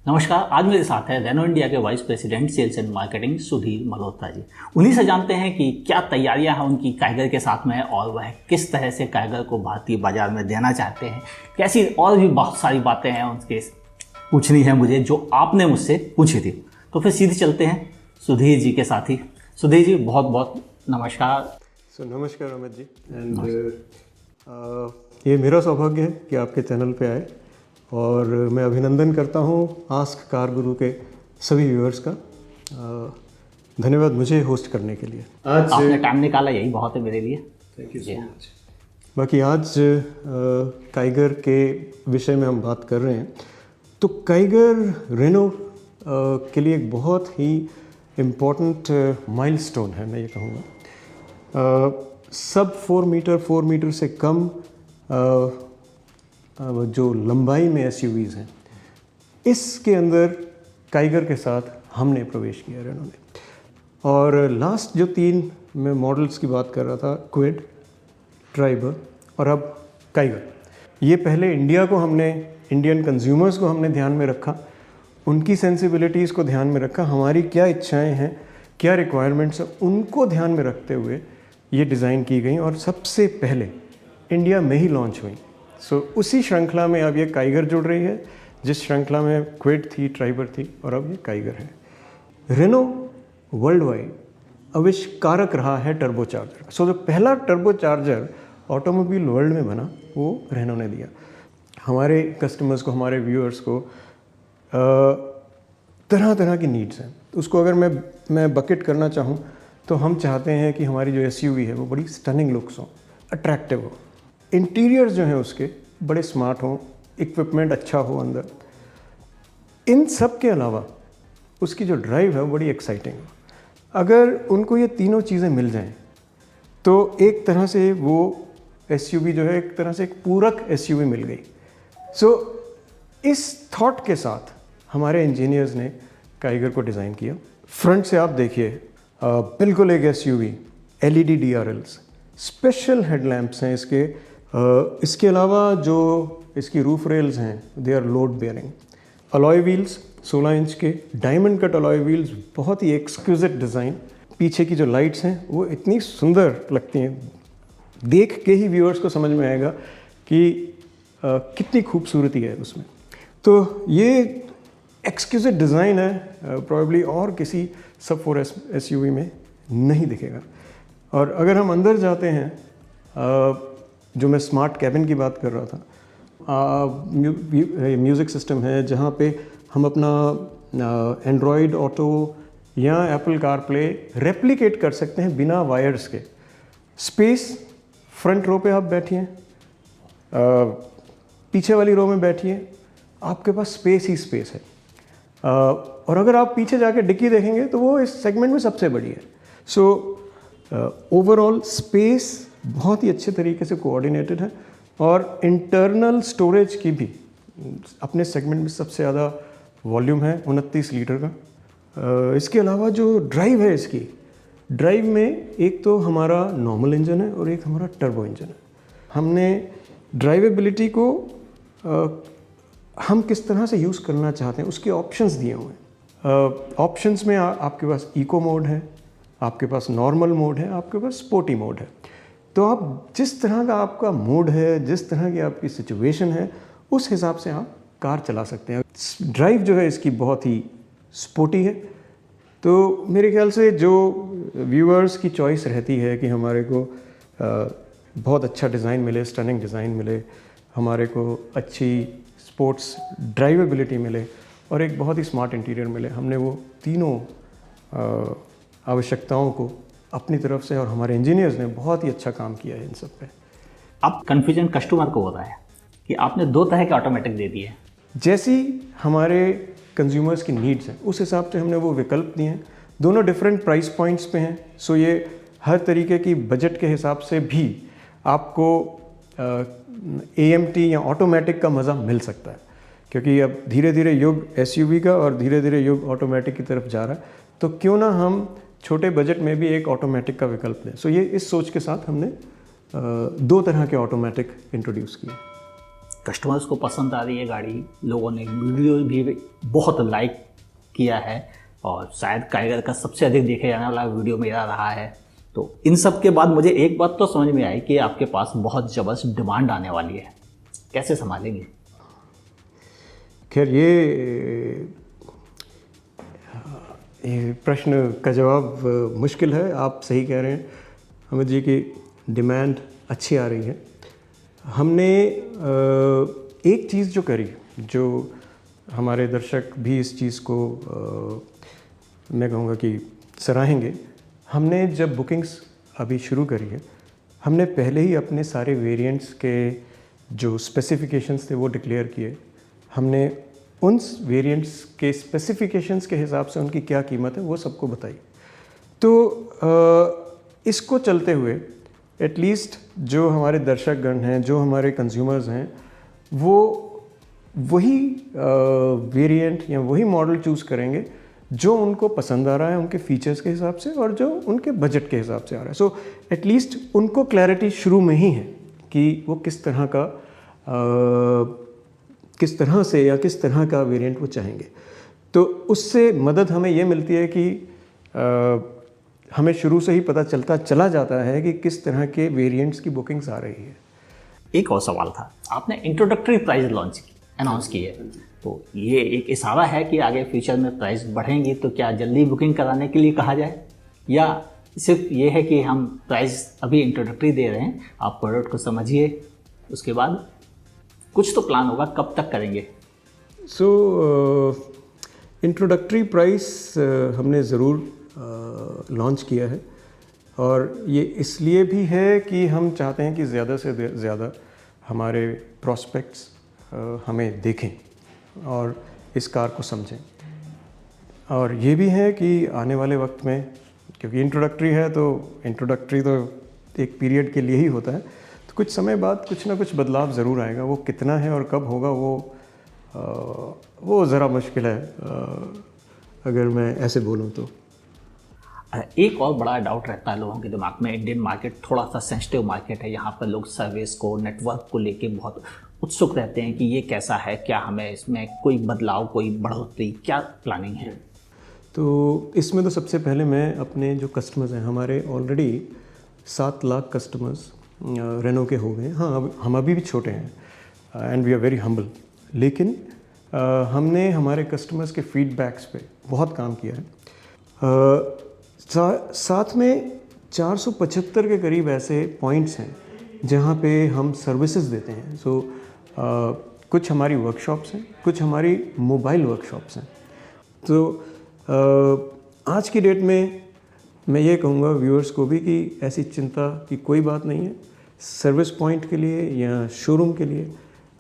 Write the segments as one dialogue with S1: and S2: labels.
S1: नमस्कार। आज मेरे साथ है रेनो इंडिया के vice president sales and marketing Sudhir Malhotra ji. उन्हीं से जानते हैं कि क्या तैयारियां हैं उनकी काइगर के साथ में और वह किस तरह से काइगर को भारतीय बाजार में देना चाहते हैं। कैसी और भी बहुत सारी बातें हैं उनके पूछनी है मुझे, जो आपने मुझसे पूछी थी। तो फिर सीधे चलते हैं सुधीर जी के साथ ही। सुधीर जी, बहुत बहुत नमस्कार।
S2: नमस्कार अमित जी। एंड ये मेरा सौभाग्य है कि आपके चैनल पे आए और मैं अभिनंदन करता हूँ आस्क कार गुरु के सभी व्यूअर्स का। धन्यवाद मुझे होस्ट करने के लिए।
S1: आज आपने टाइम निकाला, यही बहुत है मेरे लिए।
S2: Thank you so much. बाकी आज काइगर के विषय में हम बात कर रहे हैं। तो काइगर रेनो के लिए एक बहुत ही इम्पोर्टेंट माइलस्टोन है, मैं ये कहूँगा। सब 4 मीटर से कम जो लंबाई में एसयूवीज़ हैं, इसके अंदर काइगर के साथ हमने प्रवेश किया रेनो ने। और लास्ट जो 3 मैं मॉडल्स की बात कर रहा था, क्विड, ट्राइबर और अब काइगर, ये पहले इंडियन कंज्यूमर्स को हमने ध्यान में रखा, उनकी सेंसिबिलिटीज़ को ध्यान में रखा, हमारी क्या इच्छाएं हैं, क्या रिक्वायरमेंट्स हैं, उनको ध्यान में रखते हुए ये डिज़ाइन की गई और सबसे पहले इंडिया में ही लॉन्च हुई। उसी श्रृंखला में अब ये काइगर जुड़ रही है, जिस श्रृंखला में क्विड थी, ट्राइबर थी और अब ये काइगर है। रेनो वर्ल्ड वाइड आविष्कारक रहा है टर्बोचार्जर। जो पहला टर्बोचार्जर ऑटोमोबाइल वर्ल्ड में बना वो रेनो ने दिया। हमारे कस्टमर्स को, हमारे व्यूअर्स को तरह तरह की नीड्स हैं। उसको अगर मैं बकेट करना चाहूँ तो हम चाहते हैं कि हमारी जो एसयूवी है वो बड़ी स्टनिंग लुक्स हो, अट्रैक्टिव हो, इंटीरियर्स जो हैं उसके बड़े स्मार्ट हों, इक्विपमेंट अच्छा हो अंदर। इन सब के अलावा उसकी जो ड्राइव है वो बड़ी एक्साइटिंग हो। अगर उनको ये तीनों चीज़ें मिल जाएं तो एक तरह से वो एसयूवी जो है एक तरह से एक पूरक एसयूवी मिल गई। इस थॉट के साथ हमारे इंजीनियर्स ने काइगर को डिज़ाइन किया। फ्रंट से आप देखिए, बिल्कुल एक SUV, LED DRLs, special headlamps हैं इसके। इसके अलावा जो इसकी रूफ रेल्स हैं they are load bearing. Alloy wheels 16 inch के डायमंड कट अलॉय व्हील्स, बहुत ही एक्सक्यूजिट डिज़ाइन। पीछे की जो लाइट्स हैं वो इतनी सुंदर लगती हैं, देख के ही व्यूअर्स को समझ में आएगा कि कितनी खूबसूरती है उसमें। तो ये एक्सक्यूजिट डिज़ाइन है, प्रॉबेबली और किसी सब 4 एसयूवी में नहीं दिखेगा। और अगर हम अंदर जाते हैं, जो मैं स्मार्ट कैबिन की बात कर रहा था, म्यूज़िक सिस्टम है जहाँ पे हम अपना एंड्रॉयड ऑटो या एप्पल कारप्ले रेप्लिकेट कर सकते हैं बिना वायर्स के। स्पेस, फ्रंट रो पे आप बैठिए, पीछे वाली रो में बैठिए, आपके पास स्पेस ही स्पेस है। और अगर आप पीछे जाके डिक्की देखेंगे तो वो इस सेगमेंट में सबसे बड़ी है। ओवरऑल स्पेस बहुत ही अच्छे तरीके से कोऑर्डिनेटेड है और इंटरनल स्टोरेज की भी अपने सेगमेंट में सबसे ज़्यादा वॉल्यूम है, 29 लीटर का। इसके अलावा जो ड्राइव है, इसकी ड्राइव में एक तो हमारा नॉर्मल इंजन है और एक हमारा टर्बो इंजन है। हमने ड्राइवेबिलिटी को हम किस तरह से यूज़ करना चाहते हैं उसके ऑप्शंस दिए हुए हैं। ऑप्शंस में आपके पास इको मोड है, आपके पास नॉर्मल मोड है, आपके पास स्पोर्टी मोड है। तो आप जिस तरह का आपका मूड है, जिस तरह की आपकी सिचुएशन है, उस हिसाब से आप कार चला सकते हैं। ड्राइव जो है इसकी बहुत ही स्पोर्टी है। तो मेरे ख्याल से जो व्यूअर्स की चॉइस रहती है कि हमारे को बहुत अच्छा डिज़ाइन मिले, स्टनिंग डिज़ाइन मिले, हमारे को अच्छी स्पोर्ट्स ड्राइवेबिलिटी मिले और एक बहुत ही स्मार्ट इंटीरियर मिले, हमने वो तीनों आवश्यकताओं को अपनी तरफ से और हमारे इंजीनियर्स ने बहुत ही अच्छा काम किया है इन सब पे।
S1: अब कन्फ्यूजन कस्टमर को हो रहा है कि आपने 2 तरह के ऑटोमेटिक दे दिए।
S2: जैसी हमारे कंज्यूमर्स की नीड्स हैं उस हिसाब से हमने वो विकल्प दिए हैं। दोनों डिफरेंट प्राइस पॉइंट्स पे हैं। ये हर तरीके की बजट के हिसाब से भी आपको AMT या ऑटोमेटिक का मज़ा मिल सकता है, क्योंकि अब धीरे धीरे युग SUV का और धीरे धीरे युग ऑटोमेटिक की तरफ जा रहा है। तो क्यों ना हम छोटे बजट में भी एक ऑटोमेटिक का विकल्प दें। ये इस सोच के साथ हमने 2 तरह के ऑटोमेटिक इंट्रोड्यूस किए।
S1: कस्टमर्स को पसंद आ रही है गाड़ी, लोगों ने वीडियो भी बहुत लाइक किया है और शायद काइगर का सबसे अधिक देखे जाने वाला वीडियो मेरा रहा है। तो इन सब के बाद मुझे एक बात तो समझ में आई कि आपके पास बहुत ज़बरदस्त डिमांड आने वाली है, कैसे संभालेंगे?
S2: खैर ये प्रश्न का जवाब मुश्किल है। आप सही कह रहे हैं अमित जी की डिमांड अच्छी आ रही है। हमने एक चीज़ जो करी, जो हमारे दर्शक भी इस चीज़ को मैं कहूँगा कि सराहेंगे, हमने जब बुकिंग्स अभी शुरू करी है, हमने पहले ही अपने सारे वेरिएंट्स के जो स्पेसिफिकेशंस थे वो डिक्लेयर किए। हमने उन वेरिएंट्स के स्पेसिफिकेशंस के हिसाब से उनकी क्या कीमत है वो सबको बताई। तो इसको चलते हुए एटलीस्ट जो हमारे दर्शकगण हैं, जो हमारे कंज्यूमर्स हैं, वो वही वेरिएंट या वही मॉडल चूज़ करेंगे जो उनको पसंद आ रहा है उनके फीचर्स के हिसाब से और जो उनके बजट के हिसाब से आ रहा है। सो एटलीस्ट उनको क्लैरिटी शुरू में ही है कि वो किस तरह का वेरिएंट वो चाहेंगे। तो उससे मदद हमें ये मिलती है कि हमें शुरू से ही पता चला जाता है कि किस तरह के वेरिएंट्स की बुकिंग्स आ रही है।
S1: एक और सवाल था, आपने इंट्रोडक्टरी प्राइस अनाउंस की है, तो ये एक इशारा है कि आगे फ्यूचर में प्राइस बढ़ेंगी, तो क्या जल्दी बुकिंग कराने के लिए कहा जाए, या सिर्फ ये है कि हम प्राइस अभी इंट्रोडक्टरी दे रहे हैं, आप प्रोडक्ट को समझिए, उसके बाद कुछ तो प्लान होगा, कब तक करेंगे?
S2: इंट्रोडक्टरी प्राइस हमने ज़रूर लॉन्च किया है और ये इसलिए भी है कि हम चाहते हैं कि ज़्यादा से ज़्यादा हमारे प्रॉस्पेक्ट्स हमें देखें और इस कार को समझें। और ये भी है कि आने वाले वक्त में, क्योंकि इंट्रोडक्टरी है तो इंट्रोडक्टरी तो एक पीरियड के लिए ही होता है, तो कुछ समय बाद कुछ ना कुछ बदलाव ज़रूर आएगा। वो कितना है और कब होगा वो ज़रा मुश्किल है अगर मैं ऐसे बोलूँ तो।
S1: एक और बड़ा डाउट रहता है लोगों के दिमाग में, इंडियन मार्केट थोड़ा सा सेंसिटिव मार्केट है, यहाँ पर लोग सर्विस को, नेटवर्क को लेके बहुत उत्सुक रहते हैं कि ये कैसा है, क्या हमें इसमें कोई बदलाव, कोई बढ़ोतरी, क्या प्लानिंग है?
S2: तो इसमें तो सबसे पहले मैं अपने जो कस्टमर्स हैं, हमारे ऑलरेडी 7 लाख कस्टमर्स रेनो के हो गए। हाँ, हम अभी भी छोटे हैं and we are very humble, लेकिन हमने हमारे कस्टमर्स के फीडबैक्स पे बहुत काम किया है। साथ में 475 के करीब ऐसे पॉइंट्स हैं जहाँ पे हम सर्विसेज देते हैं। कुछ हमारी वर्कशॉप्स हैं, कुछ हमारी मोबाइल वर्कशॉप्स हैं। तो आज की डेट में मैं ये कहूँगा व्यूअर्स को भी कि ऐसी चिंता की कोई बात नहीं है। सर्विस पॉइंट के लिए या शोरूम के लिए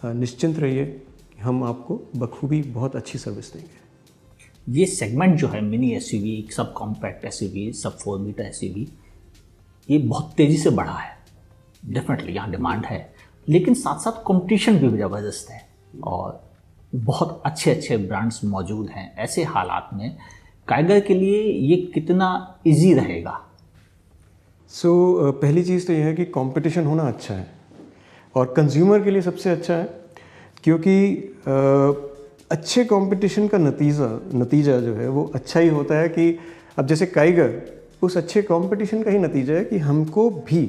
S2: निश्चिंत रहिए, हम आपको बखूबी बहुत अच्छी सर्विस देंगे।
S1: ये सेगमेंट जो है mini SUV, sub compact SUV, सब 4 मीटर एसयूवी, ये बहुत तेज़ी से बढ़ा है। डेफिनेटली यहाँ डिमांड है, लेकिन साथ साथ कंपटीशन भी ज़बरदस्त है और बहुत अच्छे अच्छे ब्रांड्स मौजूद हैं। ऐसे हालात में काइगर के लिए ये कितना इजी रहेगा?
S2: पहली चीज़ तो ये है कि कंपटीशन होना अच्छा है और कंज्यूमर के लिए सबसे अच्छा है, क्योंकि अच्छे कंपटीशन का नतीजा जो है वो अच्छा ही होता है। कि अब जैसे काइगर उस अच्छे कंपटीशन का ही नतीजा है कि हमको भी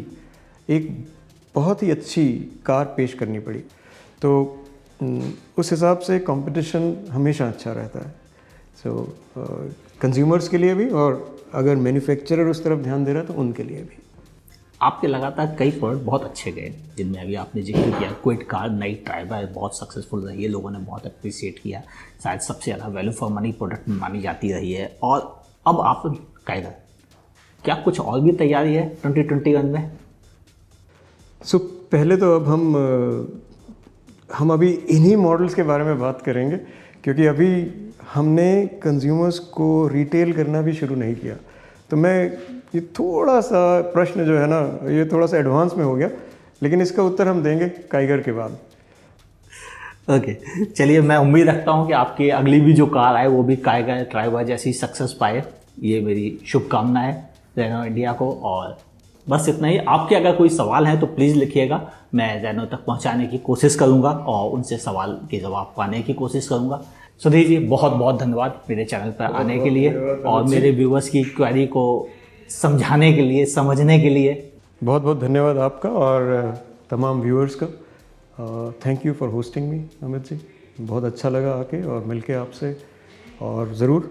S2: एक बहुत ही अच्छी कार पेश करनी पड़ी, तो उस हिसाब से कंपटीशन हमेशा अच्छा रहता है। कंज्यूमर्स के लिए भी, और अगर मैन्युफैक्चरर उस तरफ ध्यान दे रहा है तो उनके लिए भी।
S1: आपके लगातार कई प्रोडक्ट बहुत अच्छे गए, जिनमें अभी आपने जिक्र किया क्विड कार, नई ट्राइबर बहुत सक्सेसफुल रही है, लोगों ने बहुत अप्रिशिएट किया, शायद सबसे ज़्यादा वैल्यू फॉर मनी प्रोडक्ट मानी जाती रही है। और अब आप काइगर, क्या कुछ और भी तैयारी है 2021 में?
S2: पहले तो अब हम अभी इन्हीं मॉडल्स के बारे में बात करेंगे, क्योंकि अभी हमने कंज्यूमर्स को रिटेल करना भी शुरू नहीं किया। तो मैं ये थोड़ा सा प्रश्न जो है ना, ये थोड़ा सा एडवांस में हो गया, लेकिन इसका उत्तर हम देंगे काइगर के बाद।
S1: ओके, चलिए, मैं उम्मीद रखता हूँ कि आपकी अगली भी जो कार आए वो भी काइगर ट्राइबर जैसी सक्सेस पाए। ये मेरी शुभकामना है रेनो इंडिया को, और बस इतना ही। आपके अगर कोई सवाल है तो प्लीज़ लिखिएगा, मैं जैनो तक पहुंचाने की कोशिश करूंगा और उनसे सवाल के जवाब पाने की कोशिश करूंगा। सुधीर जी बहुत बहुत धन्यवाद मेरे चैनल पर आने के लिए और मेरे व्यूवर्स की क्वेरी को समझाने के लिए, समझने के लिए।
S2: बहुत बहुत धन्यवाद आपका और तमाम व्यूअर्स का। Thank you for hosting me Amit ji, बहुत अच्छा लगा आके और मिलके आपसे। और ज़रूर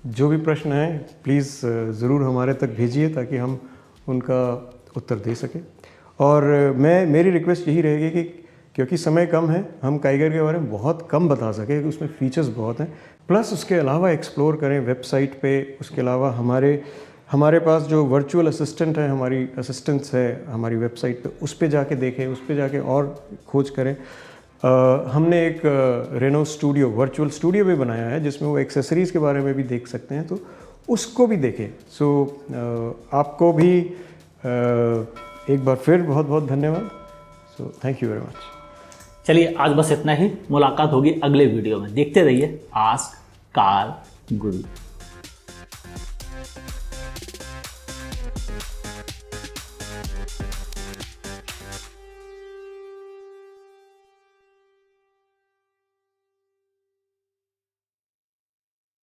S2: जो भी प्रश्न हैं प्लीज़ ज़रूर हमारे तक भेजिए ताकि हम उनका उत्तर दे सकें। और मेरी रिक्वेस्ट यही रहेगी कि क्योंकि समय कम है, हम काइगर के बारे में बहुत कम बता सकें, उसमें फीचर्स बहुत हैं, प्लस उसके अलावा एक्सप्लोर करें वेबसाइट पे। उसके अलावा हमारे पास जो वर्चुअल असिस्टेंट है, हमारी असिस्टेंट्स है हमारी वेबसाइट पे, उस पे जाके देखें, उस पे जाके और खोज करें। हमने एक रेनो स्टूडियो, वर्चुअल स्टूडियो भी बनाया है जिसमें वो एक्सेसरीज़ के बारे में भी देख सकते हैं, तो उसको भी देखें। सो आपको भी एक बार फिर बहुत बहुत धन्यवाद। So thank you very much.
S1: चलिए आज बस इतना ही, मुलाकात होगी अगले वीडियो में। देखते रहिए आस्क कार गुरु।